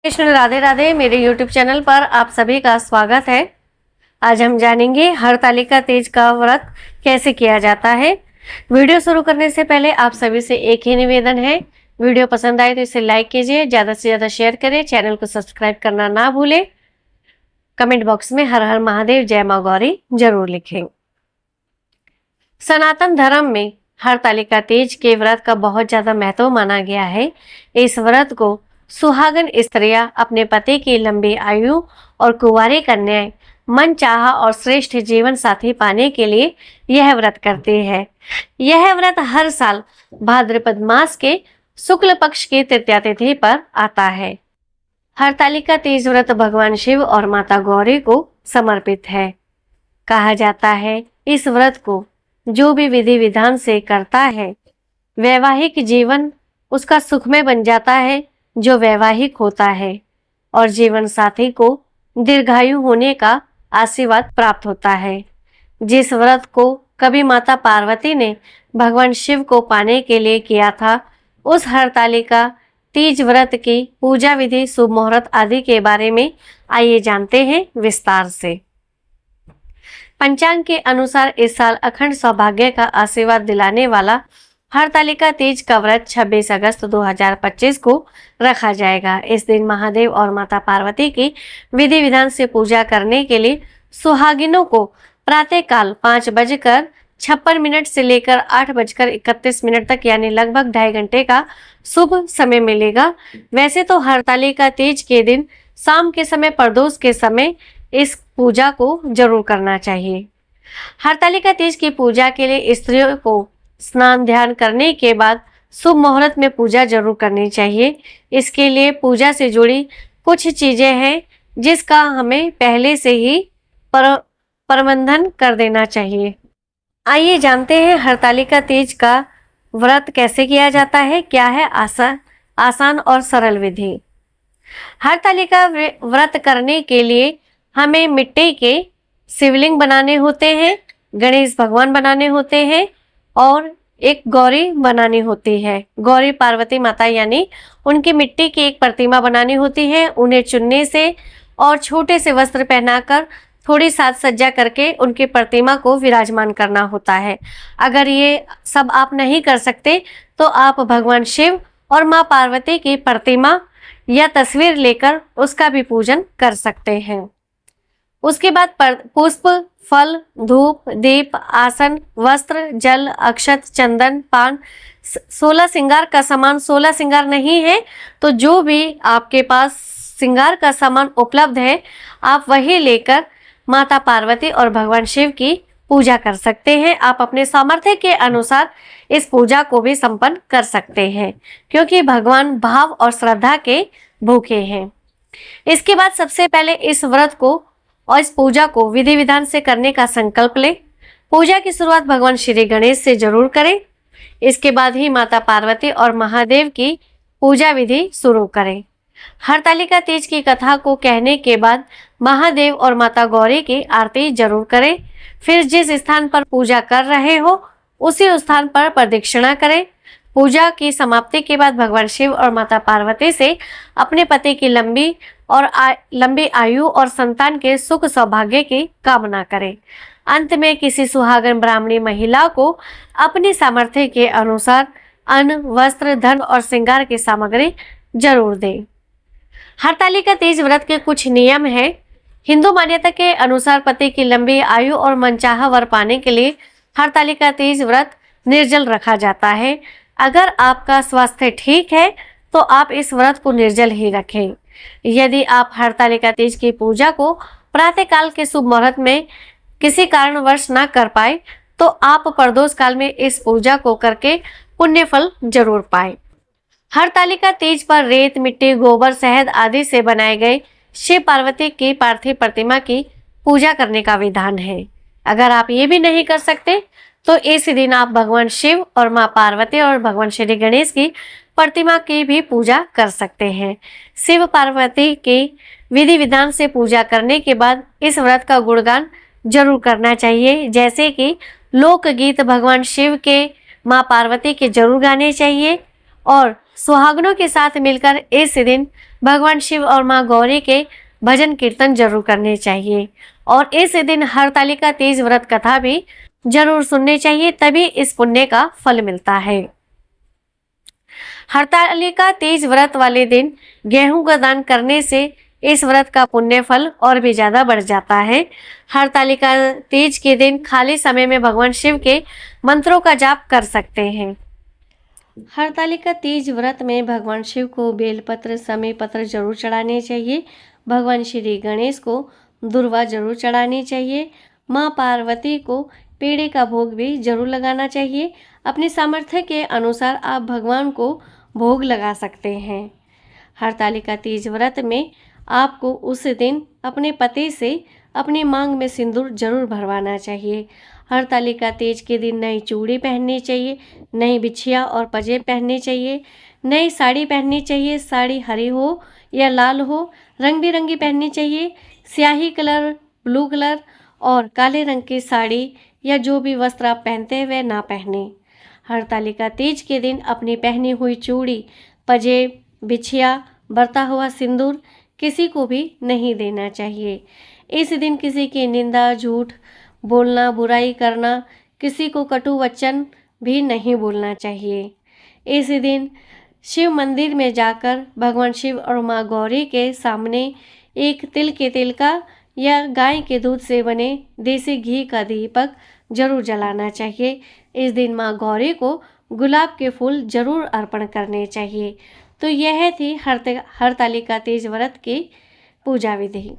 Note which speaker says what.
Speaker 1: कृष्ण राधे राधे। मेरे YouTube channel पर आप सभी का स्वागत है। आज हम जानेंगे हरतालिका तीज का व्रत कैसे किया जाता है। वीडियो शुरू करने से पहले आप सभी से एक ही निवेदन है, वीडियो पसंद आए तो इसे लाइक कीजिए, ज्यादा से ज्यादा शेयर करें, चैनल को सब्सक्राइब करना ना भूलें। कमेंट बॉक्स में हर हर महादेव जय मां गौरी जरूर लिखें। सनातन धर्म में हरतालिका तीज के व्रत का बहुत ज्यादा महत्व माना गया है। इस व्रत को सुहागन स्त्रियां अपने पति की लंबी आयु और कुंवारी कन्याएं मनचाहा और श्रेष्ठ जीवन साथी पाने के लिए यह व्रत करती है। यह व्रत हर साल भाद्रपद मास के शुक्ल पक्ष की तृतीया तिथि पर आता है। हरतालिका तीज व्रत भगवान शिव और माता गौरी को समर्पित है। कहा जाता है इस व्रत को जो भी विधि विधान से करता है वैवाहिक जीवन उसका सुखमय बन जाता है, जो वैवाहिक होता है, और जीवन साथी को दीर्घायु होने का आशीर्वाद प्राप्त होता है। जिस व्रत को कभी माता पार्वती ने भगवान शिव को पाने के लिए किया था, उस हरतालिका तीज व्रत की पूजा विधि, शुभ मुहूर्त आदि के बारे में आइए जानते हैं विस्तार से। पंचांग के अनुसार इस साल अखंड सौभाग्य का आशीर्वाद दिलाने वाला हरतालिका तीज का व्रत 26 अगस्त 2025 को रखा जाएगा। इस दिन महादेव और माता पार्वती की विधि विधान से पूजा करने के लिए सुहागिनों को प्रातः काल 5:56 से लेकर 8:31 तक यानी लगभग 2.5 घंटे का शुभ समय मिलेगा। वैसे तो हरतालिका तीज के दिन शाम के समय प्रदोष के समय इस पूजा को जरूर करना चाहिए। हरतालिका तीज की पूजा के लिए स्त्रियों को स्नान ध्यान करने के बाद शुभ मुहूर्त में पूजा जरूर करनी चाहिए। इसके लिए पूजा से जुड़ी कुछ चीजें हैं जिसका हमें पहले से ही प्रबंधन कर देना चाहिए। आइए जानते हैं हरतालिका तीज का व्रत कैसे किया जाता है। क्या है आसान और सरल विधि। हरतालिका व्रत करने के लिए हमें मिट्टी के शिवलिंग बनाने होते हैं, गणेश भगवान बनाने होते हैं और एक गौरी बनानी होती है। गौरी पार्वती माता यानी उनकी मिट्टी की एक प्रतिमा बनानी होती है। उन्हें चुन्नी से और छोटे से वस्त्र पहनाकर थोड़ी साज सज्जा करके उनकी प्रतिमा को विराजमान करना होता है। अगर ये सब आप नहीं कर सकते तो आप भगवान शिव और माँ पार्वती की प्रतिमा या तस्वीर लेकर उसका भी पूजन कर सकते हैं। उसके बाद पुष्प, फल, धूप, दीप, आसन, वस्त्र, जल, अक्षत, चंदन, पान, 16 श्रृंगार का सामान। 16 श्रृंगार नहीं है तो जो भी आपके पास श्रृंगार का सामान उपलब्ध है आप वही लेकर माता पार्वती और भगवान शिव की पूजा कर सकते हैं। आप अपने सामर्थ्य के अनुसार इस पूजा को भी संपन्न कर सकते हैं, क्योंकि भगवान भाव और श्रद्धा के भूखे हैं। इसके बाद सबसे पहले इस व्रत को और इस पूजा को विधि विधान से करने का संकल्प लें। पूजा की शुरुआत भगवान श्री गणेश से जरूर करें। इसके बाद ही माता पार्वती और महादेव की पूजा विधि शुरू करें। हरतालिका तीज की कथा को कहने के बाद महादेव और माता गौरी की आरती जरूर करें। फिर जिस स्थान पर पूजा कर रहे हो उसी स्थान पर प्रदक्षिणा करें। पूजा की समाप्ति के बाद भगवान शिव और माता पार्वती से अपने पति की लंबी आयु और संतान के सुख सौभाग्य की कामना करें। अंत में किसी सुहागन ब्राह्मणी महिला को अपनी सामर्थ्य के अनुसार अन्न, वस्त्र, धन और श्रृंगार की सामग्री जरूर दें। हरतालिका तीज व्रत के कुछ नियम हैं। हिंदू मान्यता के अनुसार पति की लंबी आयु और मनचाहा वर पाने के लिए हरतालिका तीज व्रत निर्जल रखा जाता है। अगर आपका स्वास्थ्य ठीक है तो आप इस व्रत को निर्जल ही रखें। यदि आप हरतालिका तीज की पूजा को प्रातः काल के शुभ मुहूर्त में किसी कारणवश ना कर पाए तो आप प्रदोष काल में इस पूजा को करके पुण्य फल जरूर पाए। हरतालिका तीज पर रेत, मिट्टी, गोबर, शहद आदि से बनाए गए शिव पार्वती की पार्थिव प्रतिमा की पूजा करने का विधान है। अगर आप ये भी नहीं कर सकते तो इस दिन आप भगवान शिव और माँ पार्वती और भगवान श्री गणेश की प्रतिमा की भी पूजा कर सकते हैं। शिव पार्वती की विधि विधान से पूजा करने के बाद इस व्रत का गुणगान जरूर करना चाहिए, जैसे कि लोकगीत भगवान शिव के, माँ पार्वती के जरूर गाने चाहिए और सुहागनों के साथ मिलकर इस दिन भगवान शिव और माँ गौरी के भजन कीर्तन जरूर करने चाहिए और इस दिन हरतालिका तीज व्रत कथा भी जरूर सुननी चाहिए, तभी इस पुण्य का फल मिलता है। हरतालिका तीज व्रत वाले दिन गेहूं का दान करने से इस व्रत का पुण्य फल और भी ज्यादा बढ़ जाता है। हरतालिका तीज के दिन खाली समय में भगवान शिव के मंत्रों का जाप कर सकते हैं। हरतालिका तीज व्रत में भगवान शिव को बेलपत्र, समय पत्र जरूर चढ़ाने चाहिए। भगवान श्री गणेश को दुर्वा जरूर चढ़ानी चाहिए। माँ पार्वती को पेड़े का भोग भी जरूर लगाना चाहिए। अपने सामर्थ्य के अनुसार आप भगवान को भोग लगा सकते हैं। हरतालिका तीज व्रत में आपको उस दिन अपने पति से अपने मांग में सिंदूर जरूर भरवाना चाहिए। हरतालिका तीज के दिन नई चूड़ी पहननी चाहिए, नई बिछिया और पजेब पहनने चाहिए, नई साड़ी पहननी चाहिए। साड़ी हरी हो या लाल हो, रंग बिरंगी पहननी चाहिए। स्याही कलर, ब्लू कलर और काले रंग की साड़ी या जो भी वस्त्र आप पहनते हैं वह ना पहने। हरतालिका तीज के दिन अपनी पहनी हुई चूड़ी, पजेब, बिछिया, बरता हुआ सिंदूर किसी को भी नहीं देना चाहिए। इस दिन किसी की निंदा, झूठ बोलना, बुराई करना, किसी को कटु वचन भी नहीं बोलना चाहिए। इस दिन शिव मंदिर में जाकर भगवान शिव और माँ गौरी के सामने एक तिल के तिल का या गाय के दूध से बने देसी घी का दीपक जरूर जलाना चाहिए। इस दिन माँ गौरी को गुलाब के फूल जरूर अर्पण करने चाहिए। तो यह थी हरतालिका तीज व्रत की पूजा विधि।